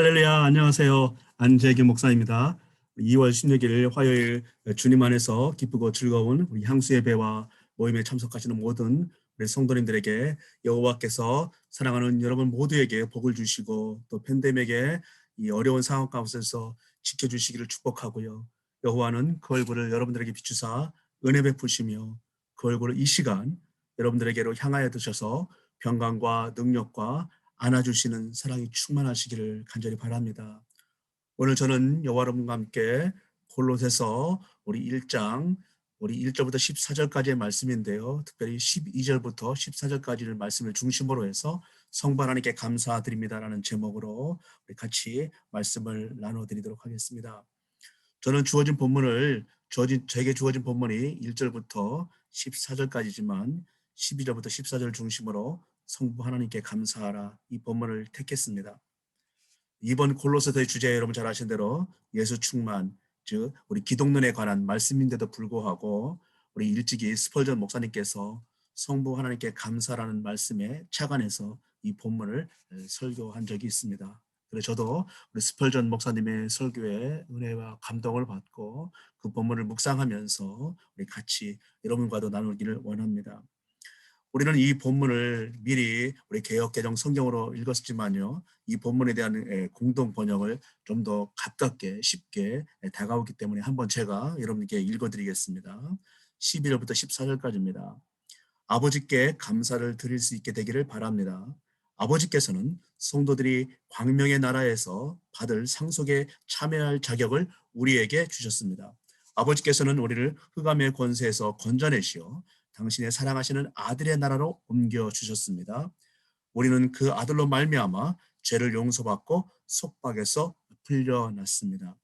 할렐루야, 안녕하세요. 안재기 목사입니다. 2월 16일 화요일 주님 안에서 기쁘고 즐거운 우리 향수 예배와 모임에 참석하시는 모든 우리 성도님들에게 여호와께서 사랑하는 여러분 모두에게 복을 주시고 또 팬데믹의 이 어려운 상황 가운데서 지켜주시기를 축복하고요. 여호와는 그 얼굴을 여러분들에게 비추사 은혜 베푸시며 그 얼굴을 이 시간 여러분들에게로 향하여 드셔서 평강과 능력과 안아주시는 사랑이 충만하시기를 간절히 바랍니다. 오늘 저는 여호와 여러분과 함께 골로새서 우리 1장 우리 1절부터 14절까지의 말씀인데요. 특별히 12절부터 14절까지의 말씀을 중심으로 해서 성부 하나님께 감사드립니다라는 제목으로 우리 같이 말씀을 나눠드리도록 하겠습니다. 저는 저에게 주어진 본문이 1절부터 14절까지지만 12절부터 14절 중심으로 성부 하나님께 감사하라 이 본문을 택했습니다. 이번 골로새서의 주제 여러분 잘 아시는 대로 예수 충만, 즉 우리 기독론에 관한 말씀인데도 불구하고 우리 일찍이 스펄전 목사님께서 성부 하나님께 감사라는 말씀에 착안해서 이 본문을 설교한 적이 있습니다. 그래서 저도 우리 스펄전 목사님의 설교에 은혜와 감동을 받고 그 본문을 묵상하면서 우리 같이 여러분과도 나누기를 원합니다. 우리는 이 본문을 미리 우리 개역개정 성경으로 읽었지만요. 이 본문에 대한 공동 번역을 좀 더 가깝게 쉽게 다가오기 때문에 한번 제가 여러분께 읽어드리겠습니다. 11절부터 14절까지입니다. 아버지께 감사를 드릴 수 있게 되기를 바랍니다. 아버지께서는 성도들이 광명의 나라에서 받을 상속에 참여할 자격을 우리에게 주셨습니다. 아버지께서는 우리를 흑암의 권세에서 건져내시어 당신의 사랑하시는 아들의 나라로 옮겨주셨습니다. 우리는 그 아들로 말미암아 죄를 용서받고 속박에서 풀려났습니다.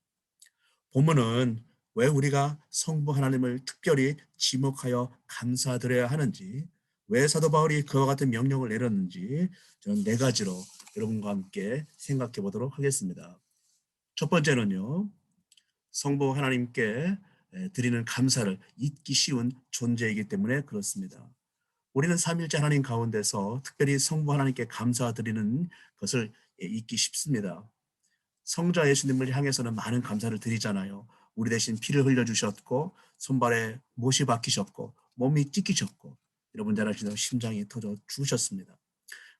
본문은 왜 우리가 성부 하나님을 특별히 지목하여 감사드려야 하는지, 왜 사도 바울이 그와 같은 명령을 내렸는지 저는 네 가지로 여러분과 함께 생각해 보도록 하겠습니다. 첫 번째는요, 성부 하나님께 드리는 감사를 잊기 쉬운 존재이기 때문에 그렇습니다. 우리는 삼일째 하나님 가운데서 특별히 성부 하나님께 감사드리는 것을 잊기 쉽습니다. 성자 예수님을 향해서는 많은 감사를 드리잖아요. 우리 대신 피를 흘려주셨고 손발에 못이 박히셨고 몸이 찢기셨고 여러분 잘 아시는 심장이 터져 죽으셨습니다.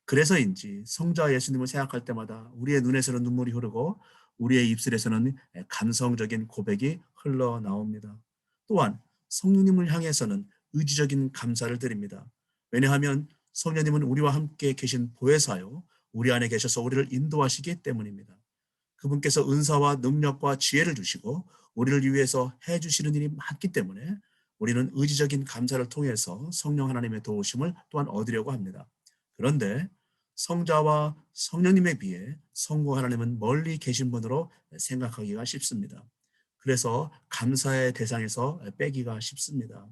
그래서인지 성자 예수님을 생각할 때마다 우리의 눈에서는 눈물이 흐르고 우리의 입술에서는 감성적인 고백이 흘러나옵니다. 또한 성령님을 향해서는 의지적인 감사를 드립니다. 왜냐하면 성령님은 우리와 함께 계신 보혜사요 우리 안에 계셔서 우리를 인도하시기 때문입니다. 그분께서 은사와 능력과 지혜를 주시고 우리를 위해서 해주시는 일이 많기 때문에 우리는 의지적인 감사를 통해서 성령 하나님의 도우심을 또한 얻으려고 합니다. 그런데 성자와 성령님에 비해 성부 하나님은 멀리 계신 분으로 생각하기가 쉽습니다. 그래서 감사의 대상에서 빼기가 쉽습니다.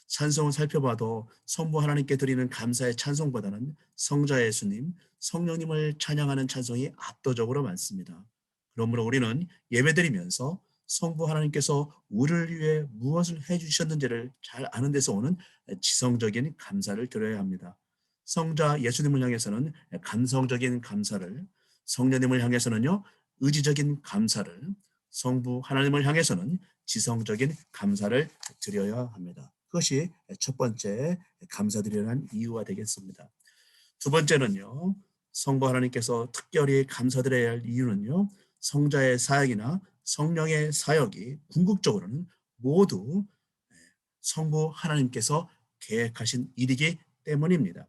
찬송을 살펴봐도 성부 하나님께 드리는 감사의 찬송보다는 성자 예수님, 성령님을 찬양하는 찬송이 압도적으로 많습니다. 그러므로 우리는 예배드리면서 성부 하나님께서 우리를 위해 무엇을 해주셨는지를 잘 아는 데서 오는 지성적인 감사를 드려야 합니다. 성자 예수님을 향해서는 감성적인 감사를, 성령님을 향해서는요 의지적인 감사를, 성부 하나님을 향해서는 지성적인 감사를 드려야 합니다. 그것이 첫 번째 감사드려야 하는 이유가 되겠습니다. 두 번째는요, 성부 하나님께서 특별히 감사드려야 할 이유는요, 성자의 사역이나 성령의 사역이 궁극적으로는 모두 성부 하나님께서 계획하신 일이기 때문입니다.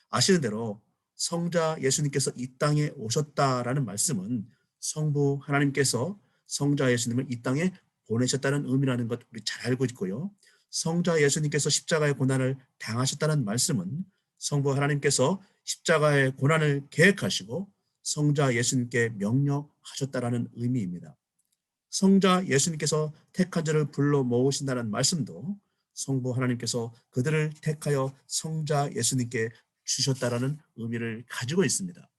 아시는 대로 성자 예수님께서 이 땅에 오셨다라는 말씀은 성부 하나님께서 성자 예수님을 이 땅에 보내셨다는 의미라는 것 우리 잘 알고 있고요. 성자 예수님께서 십자가의 고난을 당하셨다는 말씀은 성부 하나님께서 십자가의 고난을 계획하시고 성자 예수님께 명령하셨다라는 의미입니다. 성자 예수님께서 택한 자를 불러 모으신다는 말씀도 성부 하나님께서 그들을 택하여 성자 예수님께 주셨다라는 의미를 가지고 있습니다.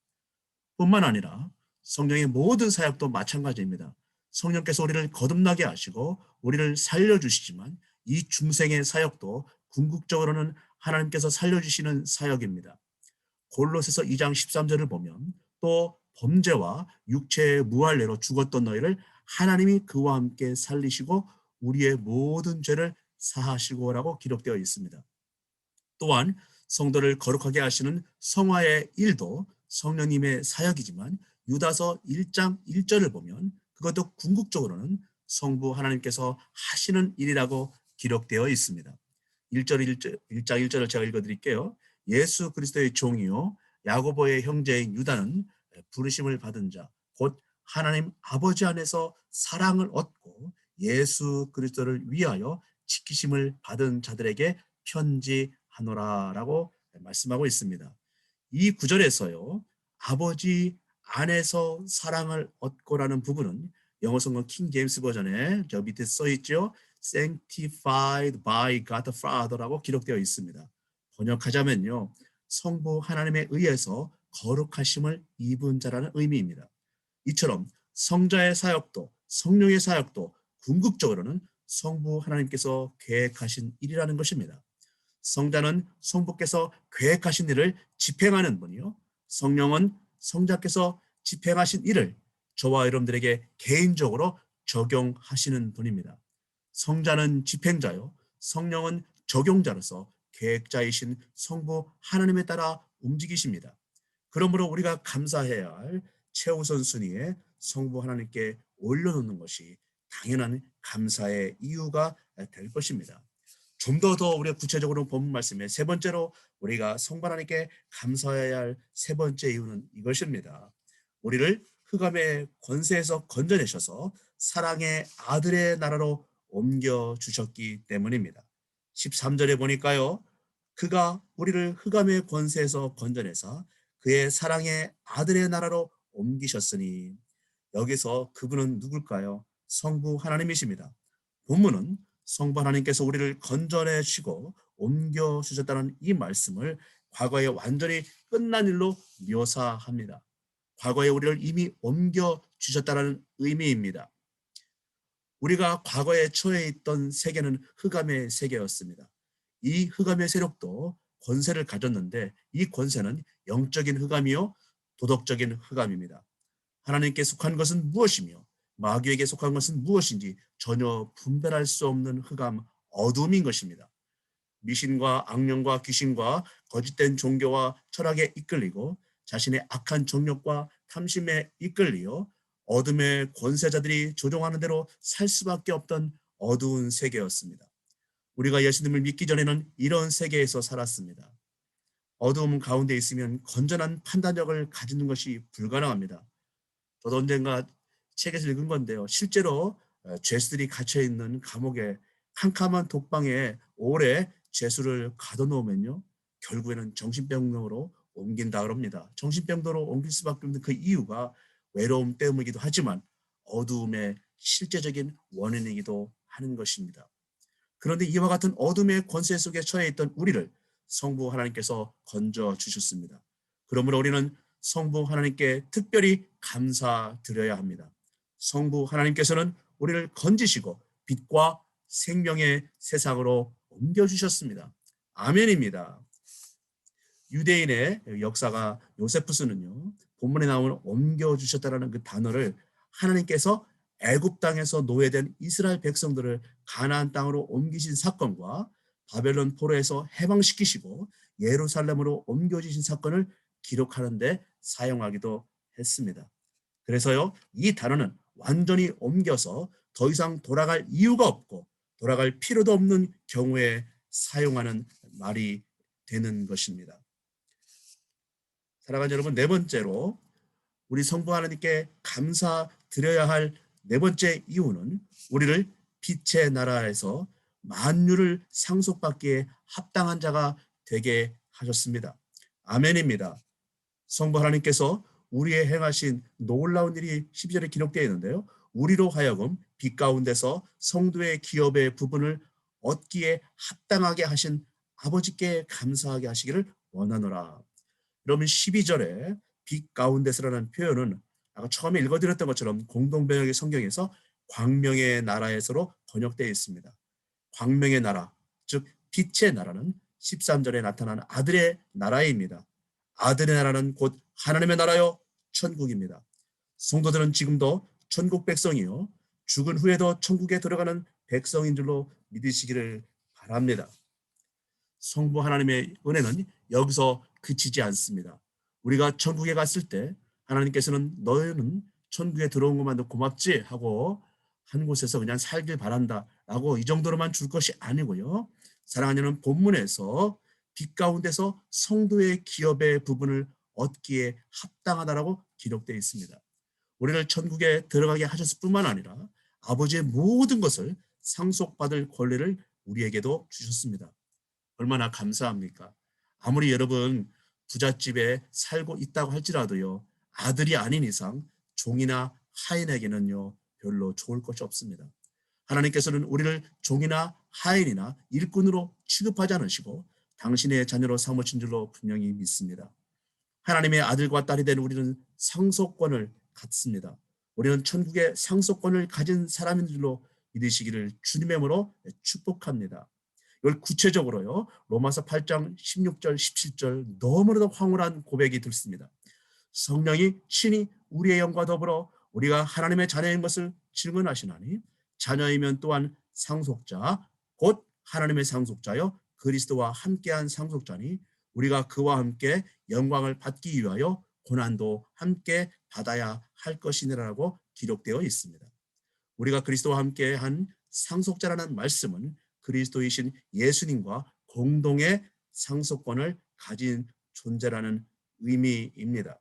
뿐만 아니라 성령의 모든 사역도 마찬가지입니다. 성령께서 우리를 거듭나게 하시고 우리를 살려주시지만 이 중생의 사역도 궁극적으로는 하나님께서 살려주시는 사역입니다. 골로새서 2장 13절을 보면 또 범죄와 육체의 무할례로 죽었던 너희를 하나님이 그와 함께 살리시고 우리의 모든 죄를 사하시고라고 기록되어 있습니다. 또한 성도를 거룩하게 하시는 성화의 일도 성령님의 사역이지만 유다서 1장 1절을 보면 그것도 궁극적으로는 성부 하나님께서 하시는 일이라고 기록되어 있습니다. 1장 1절을 제가 읽어드릴게요. 예수 그리스도의 종이요 야고보의 형제인 유다는 부르심을 받은 자 곧 하나님 아버지 안에서 사랑을 얻고 예수 그리스도를 위하여 지키심을 받은 자들에게 편지하노라라고 말씀하고 있습니다. 이 구절에서요. 아버지 안에서 사랑을 얻고라는 부분은 영어 성경 킹 제임스 버전에 저 밑에 써 있죠. Sanctified by God the Father라고 기록되어 있습니다. 번역하자면요. 성부 하나님에 의해서 거룩하심을 입은 자라는 의미입니다. 이처럼 성자의 사역도 성령의 사역도 궁극적으로는 성부 하나님께서 계획하신 일이라는 것입니다. 성자는 성부께서 계획하신 일을 집행하는 분이요. 성령은 성자께서 집행하신 일을 저와 여러분들에게 개인적으로 적용하시는 분입니다. 성자는 집행자요. 성령은 적용자로서 계획자이신 성부 하나님에 따라 움직이십니다. 그러므로 우리가 감사해야 할 최우선 순위에 성부 하나님께 올려놓는 것이 당연한 감사의 이유가 될 것입니다. 좀 더 우리가 구체적으로 본문 말씀에 세 번째로 우리가 성부 하나님께 감사해야 할 세 번째 이유는 이것입니다. 우리를 흑암의 권세에서 건져내셔서 사랑의 아들의 나라로 옮겨주셨기 때문입니다. 13절에 보니까요. 그가 우리를 흑암의 권세에서 건져내사 그의 사랑의 아들의 나라로 옮기셨으니 여기서 그분은 누굴까요? 성부 하나님이십니다. 본문은 성부 하나님께서 우리를 건져내시고 옮겨주셨다는 이 말씀을 과거에 완전히 끝난 일로 묘사합니다. 과거에 우리를 이미 옮겨주셨다는 의미입니다. 우리가 과거에 처해 있던 세계는 흑암의 세계였습니다. 이 흑암의 세력도 권세를 가졌는데 이 권세는 영적인 흑암이요 도덕적인 흑암입니다. 하나님께 속한 것은 무엇이며 마귀에게 속한 것은 무엇인지 전혀 분별할 수 없는 흑암, 어둠인 것입니다. 미신과 악령과 귀신과 거짓된 종교와 철학에 이끌리고 자신의 악한 정욕과 탐심에 이끌리어 어둠의 권세자들이 조종하는 대로 살 수밖에 없던 어두운 세계였습니다. 우리가 예수님을 믿기 전에는 이런 세계에서 살았습니다. 어두움 가운데 있으면 건전한 판단력을 가지는 것이 불가능합니다. 저도 언젠가 책에서 읽은 건데요. 실제로 죄수들이 갇혀있는 감옥에 캄캄한 독방에 오래 죄수를 가둬놓으면요. 결국에는 정신병으로 옮긴다 그럽니다. 정신병으로 옮길 수밖에 없는 그 이유가 외로움 때문이기도 하지만 어두움의 실제적인 원인이기도 하는 것입니다. 그런데 이와 같은 어둠의 권세 속에 처해 있던 우리를 성부 하나님께서 건져 주셨습니다. 그러므로 우리는 성부 하나님께 특별히 감사드려야 합니다. 성부 하나님께서는 우리를 건지시고 빛과 생명의 세상으로 옮겨주셨습니다. 아멘입니다. 유대인의 역사가 요세푸스는요. 본문에 나오는 옮겨주셨다라는 그 단어를 하나님께서 애굽 땅에서 노예된 이스라엘 백성들을 가나안 땅으로 옮기신 사건과 바벨론 포로에서 해방시키시고 예루살렘으로 옮겨주신 사건을 기록하는 데 사용하기도 했습니다. 그래서요. 이 단어는 완전히 옮겨서 더 이상 돌아갈 이유가 없고 돌아갈 필요도 없는 경우에 사용하는 말이 되는 것입니다. 사랑하는 여러분, 네 번째로 우리 성부 하나님께 감사드려야 할 네 번째 이유는 우리를 빛의 나라에서 만유를 상속받기에 합당한 자가 되게 하셨습니다. 아멘입니다. 성부 하나님께서 우리의 행하신 놀라운 일이 12절에 기록되어 있는데요. 우리로 하여금 빛 가운데서 성도의 기업의 부분을 얻기에 합당하게 하신 아버지께 감사하게 하시기를 원하노라. 그러면 12절에 빛 가운데서라는 표현은 아까 처음에 읽어드렸던 것처럼 공동번역의 성경에서 광명의 나라에서로 번역되어 있습니다. 광명의 나라, 즉 빛의 나라는 13절에 나타나는 아들의 나라입니다. 아들의 나라는 곧 하나님의 나라요 천국입니다. 성도들은 지금도 천국 백성이요, 죽은 후에도 천국에 들어가는 백성인 줄로 믿으시기를 바랍니다. 성부 하나님의 은혜는 여기서 그치지 않습니다. 우리가 천국에 갔을 때 하나님께서는 너희는 천국에 들어온 것만도 고맙지 하고 한 곳에서 그냥 살길 바란다 라고 이 정도로만 줄 것이 아니고요, 사랑하는 본문에서 빛 가운데서 성도의 기업의 부분을 얻기에 합당하다라고 기록되어 있습니다. 우리를 천국에 들어가게 하셨을 뿐만 아니라 아버지의 모든 것을 상속받을 권리를 우리에게도 주셨습니다. 얼마나 감사합니까? 아무리 여러분 부잣집에 살고 있다고 할지라도요, 아들이 아닌 이상 종이나 하인에게는요 별로 좋을 것이 없습니다. 하나님께서는 우리를 종이나 하인이나 일꾼으로 취급하지 않으시고 당신의 자녀로 삼으신 줄로 분명히 믿습니다. 하나님의 아들과 딸이 된 우리는 상속권을 갖습니다. 우리는 천국의 상속권을 가진 사람인 줄로 믿으시기를 주님의 이름으로 축복합니다. 이걸 구체적으로요, 로마서 8장 16절 17절 너무나도 황홀한 고백이 들습니다. 성령이 친히 우리의 영과 더불어 우리가 하나님의 자녀인 것을 증언하시나니 자녀이면 또한 상속자 곧 하나님의 상속자여 그리스도와 함께한 상속자니 우리가 그와 함께 영광을 받기 위하여 고난도 함께 받아야 할 것이니라고 기록되어 있습니다. 우리가 그리스도와 함께한 상속자라는 말씀은 그리스도이신 예수님과 공동의 상속권을 가진 존재라는 의미입니다.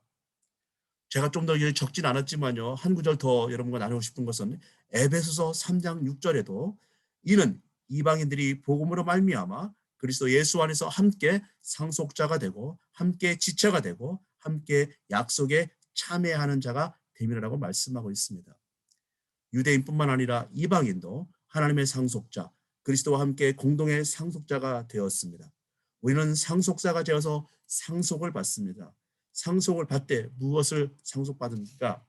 제가 좀 더 적진 않았지만요, 한 구절 더 여러분과 나누고 싶은 것은 에베소서 3장 6절에도 이는 이방인들이 복음으로 말미암아 그리스도 예수 안에서 함께 상속자가 되고 함께 지체가 되고 함께 약속에 참여하는 자가 됨이라고 말씀하고 있습니다. 유대인뿐만 아니라 이방인도 하나님의 상속자, 그리스도와 함께 공동의 상속자가 되었습니다. 우리는 상속자가 되어서 상속을 받습니다. 상속을 받되 무엇을 상속받습니까?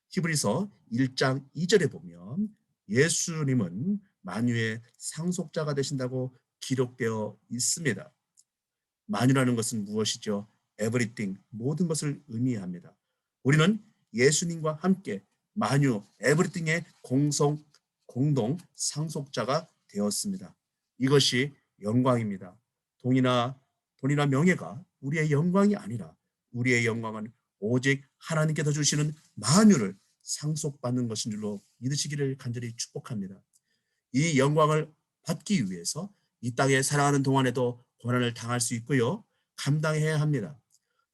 히브리서 1장 2절에 보면 예수님은 만유의 상속자가 되신다고 기록되어 있습니다. 만유라는 것은 무엇이죠? everything, 모든 것을 의미합니다. 우리는 예수님과 함께 만유, everything의 공동 상속자가 되었습니다. 이것이 영광입니다. 돈이나 명예가 우리의 영광이 아니라 우리의 영광은 오직 하나님께서 주시는 만유를 상속받는 것인 줄로 믿으시기를 간절히 축복합니다. 이 영광을 받기 위해서 이 땅에 살아가는 동안에도 고난을 당할 수 있고요, 감당해야 합니다.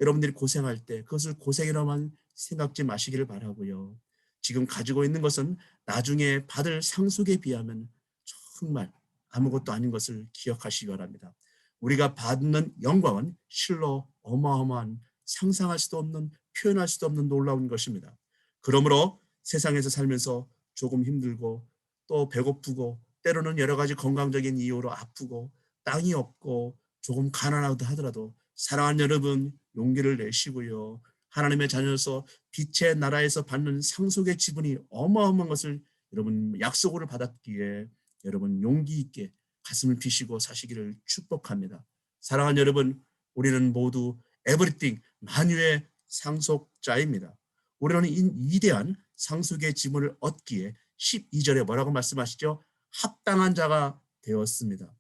여러분들이 고생할 때 그것을 고생이라만 생각지 마시기를 바라고요. 지금 가지고 있는 것은 나중에 받을 상속에 비하면 정말 아무것도 아닌 것을 기억하시기 바랍니다. 우리가 받는 영광은 실로 어마어마한, 상상할 수도 없는, 표현할 수도 없는 놀라운 것입니다. 그러므로 세상에서 살면서 조금 힘들고 또 배고프고 때로는 여러 가지 건강적인 이유로 아프고 땅이 없고 조금 가난하다 하더라도 사랑하는 여러분, 용기를 내시고요, 하나님의 자녀로서 빛의 나라에서 받는 상속의 지분이 어마어마한 것을 여러분 약속을 받았기에 여러분 용기 있게 가슴을 비시고 사시기를 축복합니다. 사랑하는 여러분, 우리는 모두 everything, 만유의 상속자입니다. 우리는 이 위대한 상속의 지분을 얻기에 12절에 뭐라고 말씀하시죠? 합당한 자가 되었습니다.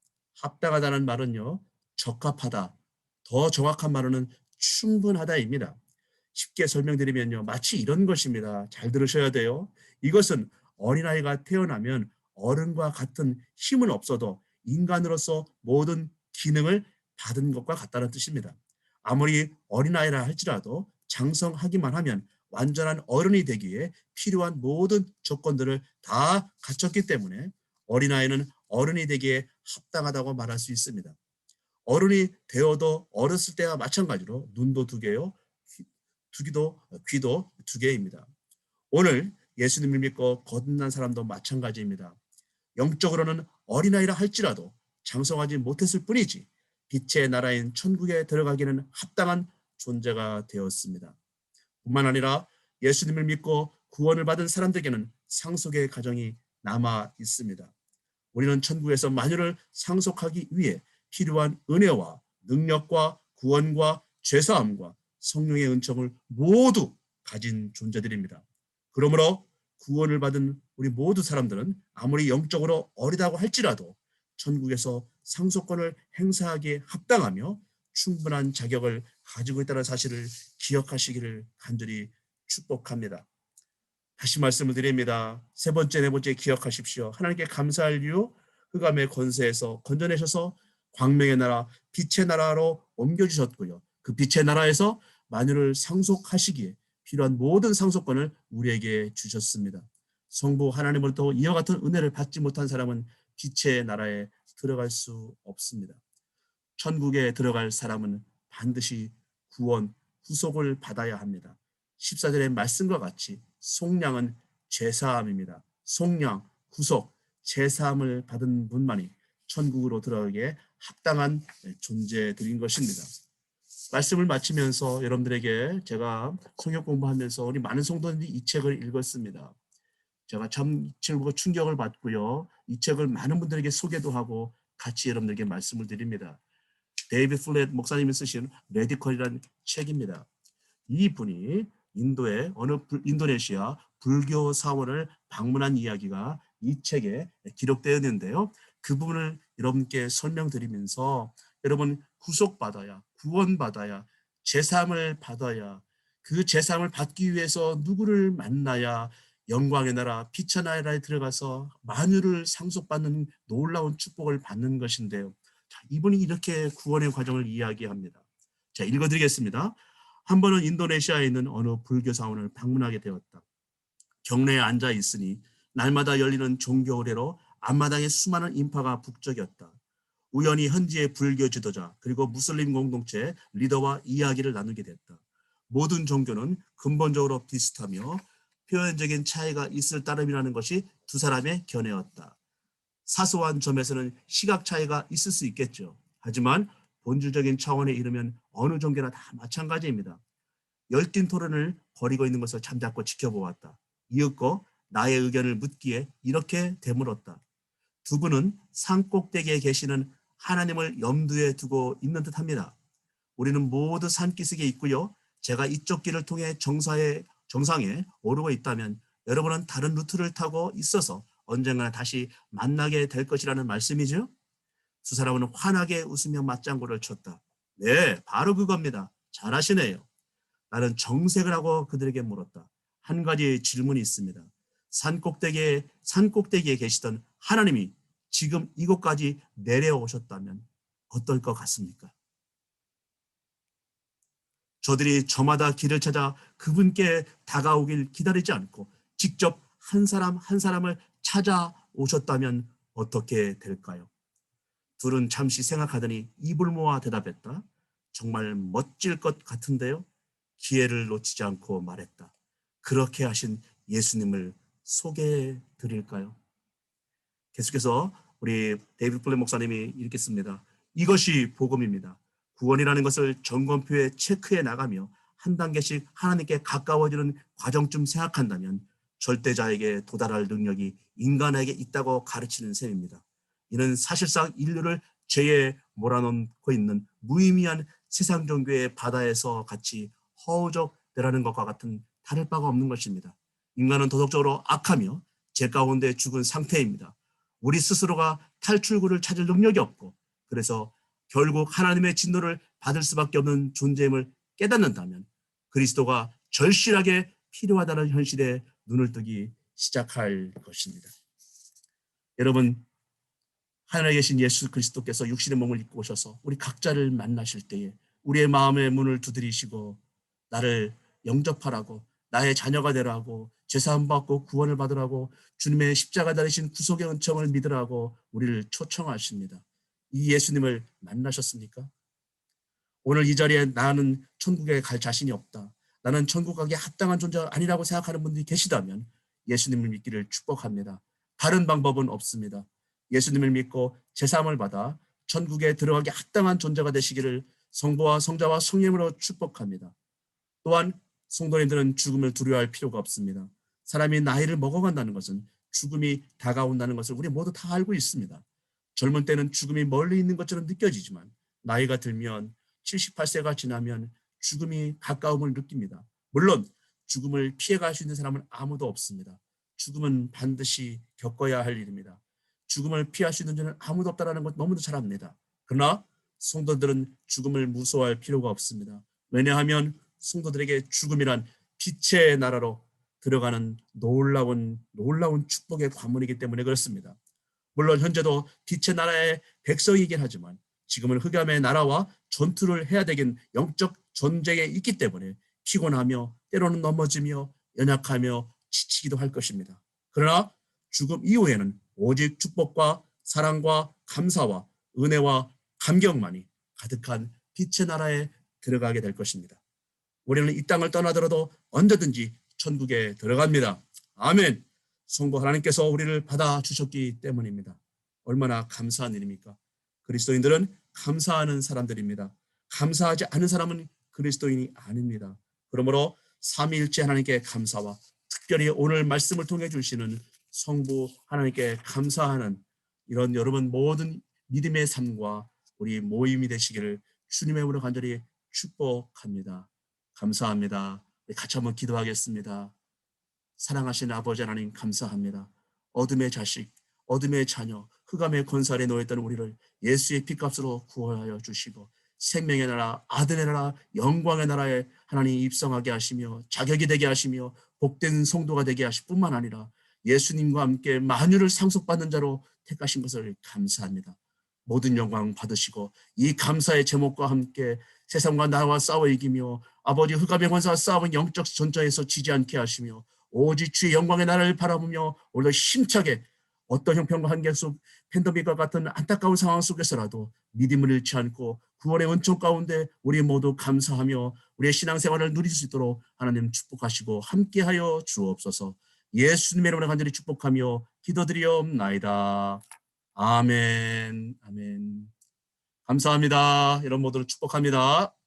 합당하다는 말은요, 적합하다, 더 정확한 말로는 충분하다입니다. 쉽게 설명드리면요, 마치 이런 것입니다. 잘 들으셔야 돼요. 이것은 어린아이가 태어나면 어른과 같은 힘은 없어도 인간으로서 모든 기능을 받은 것과 같다는 뜻입니다. 아무리 어린아이라 할지라도 장성하기만 하면 완전한 어른이 되기에 필요한 모든 조건들을 다 갖췄기 때문에 어린아이는 어른이 되기에 합당하다고 말할 수 있습니다. 어른이 되어도 어렸을 때와 마찬가지로 눈도 두 개요, 귀도 두 개입니다. 오늘 예수님을 믿고 거듭난 사람도 마찬가지입니다. 영적으로는 어린아이라 할지라도 장성하지 못했을 뿐이지 빛의 나라인 천국에 들어가기는 합당한 존재가 되었습니다. 뿐만 아니라 예수님을 믿고 구원을 받은 사람들에게는 상속의 가정이 남아 있습니다. 우리는 천국에서 만유를 상속하기 위해 필요한 은혜와 능력과 구원과 죄사함과 성령의 은총을 모두 가진 존재들입니다. 그러므로 구원을 받은 우리 모두 사람들은 아무리 영적으로 어리다고 할지라도 천국에서 상속권을 행사하기에 합당하며 충분한 자격을 가지고 있다는 사실을 기억하시기를 간절히 축복합니다. 다시 말씀을 드립니다. 세 번째, 네 번째 기억하십시오. 하나님께 감사할 이유, 흑암의 권세에서 건져내셔서 광명의 나라, 빛의 나라로 옮겨주셨고요. 그 빛의 나라에서 만유를 상속하시기에 필요한 모든 상속권을 우리에게 주셨습니다. 성부 하나님으로부터 이와 같은 은혜를 받지 못한 사람은 빛의 나라에 들어갈 수 없습니다. 천국에 들어갈 사람은 반드시 구원, 구속을 받아야 합니다. 14절의 말씀과 같이 속량은 죄사함입니다. 속량, 구속, 죄사함을 받은 분만이 천국으로 들어가기에 합당한 존재들인 것입니다. 말씀을 마치면서 여러분들에게 제가 성경 공부하면서 우리 많은 성도들이 이 책을 읽었습니다. 제가 참 이 책을 보고 충격을 받고요. 이 책을 많은 분들에게 소개도 하고 같이 여러분들에게 말씀을 드립니다. 데이비드 플랫 목사님이 쓰신 레디컬이라는 책입니다. 이분이 인도의 인도네시아 불교 사원을 방문한 이야기가 이 책에 기록되어 있는데요. 그 부분을 여러분께 설명드리면서 여러분 구속받아야, 구원받아야, 제사함을 받아야, 그 제사함을 받기 위해서 누구를 만나야 영광의 나라, 빛의 나라에 들어가서 만유를 상속받는 놀라운 축복을 받는 것인데요. 자, 이분이 이렇게 구원의 과정을 이야기합니다. 자, 읽어드리겠습니다. 한 번은 인도네시아에 있는 어느 불교 사원을 방문하게 되었다. 경내에 앉아 있으니 날마다 열리는 종교 의례로 앞마당에 수많은 인파가 북적였다. 우연히 현지의 불교 지도자 그리고 무슬림 공동체 리더와 이야기를 나누게 됐다. 모든 종교는 근본적으로 비슷하며 표현적인 차이가 있을 따름이라는 것이 두 사람의 견해였다. 사소한 점에서는 시각 차이가 있을 수 있겠죠. 하지만 본질적인 차원에 이르면 어느 종교나 다 마찬가지입니다. 열띤 토론을 벌이고 있는 것을 잠자코 지켜보았다. 이윽고 나의 의견을 묻기에 이렇게 되물었다. 두 분은 산 꼭대기에 계시는 하나님을 염두에 두고 있는 듯합니다. 우리는 모두 산기슭에 있고요. 제가 이쪽 길을 통해 정상에 오르고 있다면 여러분은 다른 루트를 타고 있어서 언젠가 다시 만나게 될 것이라는 말씀이죠. 두 사람은 환하게 웃으며 맞장구를 쳤다. 네, 바로 그겁니다. 잘하시네요. 나는 정색을 하고 그들에게 물었다. 한 가지 질문이 있습니다. 산꼭대기에 계시던 하나님이 지금 이곳까지 내려오셨다면 어떨 것 같습니까? 저들이 저마다 길을 찾아 그분께 다가오길 기다리지 않고 직접 한 사람 한 사람을 찾아오셨다면 어떻게 될까요? 둘은 잠시 생각하더니 입을 모아 대답했다. 정말 멋질 것 같은데요. 기회를 놓치지 않고 말했다. 그렇게 하신 예수님을 소개해 드릴까요? 계속해서 우리 데이비드 플랫 목사님이 읽겠습니다. 이것이 복음입니다. 구원이라는 것을 점검표에 체크해 나가며 한 단계씩 하나님께 가까워지는 과정쯤 생각한다면 절대자에게 도달할 능력이 인간에게 있다고 가르치는 셈입니다. 이는 사실상 인류를 죄에 몰아넣고 있는 무의미한 세상 종교의 바다에서 같이 허우적대라는 것과 같은 다를 바가 없는 것입니다. 인간은 도덕적으로 악하며 죄 가운데 죽은 상태입니다. 우리 스스로가 탈출구를 찾을 능력이 없고 그래서 결국 하나님의 진노를 받을 수밖에 없는 존재임을 깨닫는다면 그리스도가 절실하게 필요하다는 현실에 눈을 뜨기 시작할 것입니다. 여러분, 하늘에 계신 예수 그리스도께서 육신의 몸을 입고 오셔서 우리 각자를 만나실 때에 우리의 마음의 문을 두드리시고 나를 영접하라고 나의 자녀가 되라고 제사함 받고 구원을 받으라고 주님의 십자가 달리신 구속의 은총을 믿으라고 우리를 초청하십니다. 이 예수님을 만나셨습니까? 오늘 이 자리에 나는 천국에 갈 자신이 없다. 나는 천국 가기에 합당한 존재가 아니라고 생각하는 분들이 계시다면 예수님을 믿기를 축복합니다. 다른 방법은 없습니다. 예수님을 믿고 제사함을 받아 천국에 들어가기 합당한 존재가 되시기를 성부와 성자와 성령으로 축복합니다. 또한 성도님들은 죽음을 두려워할 필요가 없습니다. 사람이 나이를 먹어간다는 것은 죽음이 다가온다는 것을 우리 모두 다 알고 있습니다. 젊은 때는 죽음이 멀리 있는 것처럼 느껴지지만 나이가 들면 78세가 지나면 죽음이 가까움을 느낍니다. 물론 죽음을 피해갈 수 있는 사람은 아무도 없습니다. 죽음은 반드시 겪어야 할 일입니다. 죽음을 피할 수 있는 자는 아무도 없다는 것 너무도 잘 압니다. 그러나 성도들은 죽음을 무서워할 필요가 없습니다. 왜냐하면 성도들에게 죽음이란 빛의 나라로 들어가는 놀라운 축복의 관문이기 때문에 그렇습니다. 물론 현재도 빛의 나라의 백성이긴 하지만 지금은 흑암의 나라와 전투를 해야 되긴 영적 전쟁에 있기 때문에 피곤하며 때로는 넘어지며 연약하며 지치기도 할 것입니다. 그러나 죽음 이후에는 오직 축복과 사랑과 감사와 은혜와 감격만이 가득한 빛의 나라에 들어가게 될 것입니다. 우리는 이 땅을 떠나더라도 언제든지 천국에 들어갑니다. 아멘. 성부 하나님께서 우리를 받아주셨기 때문입니다. 얼마나 감사한 일입니까? 그리스도인들은 감사하는 사람들입니다. 감사하지 않은 사람은 그리스도인이 아닙니다. 그러므로 삼위일체 하나님께 감사와 특별히 오늘 말씀을 통해 주시는 성부 하나님께 감사하는 이런 여러분 모든 믿음의 삶과 우리 모임이 되시기를 주님의 이름으로 간절히 축복합니다. 감사합니다. 같이 한번 기도하겠습니다. 사랑하시는 아버지 하나님 감사합니다. 어둠의 자식, 어둠의 자녀, 흑암의 권세 아래 놓였던 우리를 예수의 피값으로 구원하여 주시고 생명의 나라, 아들의 나라, 영광의 나라에 하나님 입성하게 하시며 자격이 되게 하시며 복된 성도가 되게 하실 뿐만 아니라 예수님과 함께 만유를 상속받는 자로 택하신 것을 감사합니다. 모든 영광 받으시고 이 감사의 제목과 함께 세상과 나와 싸워 이기며 아버지 흑암의 권세와 싸움은 영적 전쟁에서 지지 않게 하시며 오직 주의 영광의 나라를 바라보며 오늘도 힘차게 어떤 형편과 한계 속 팬데믹과 같은 안타까운 상황 속에서라도 믿음을 잃지 않고 구원의 은총 가운데 우리 모두 감사하며 우리의 신앙생활을 누릴 수 있도록 하나님 축복하시고 함께하여 주옵소서. 예수님의 이름으로 간절히 축복하며 기도드리옵나이다. 아멘. 아멘. 감사합니다. 여러분 모두를 축복합니다.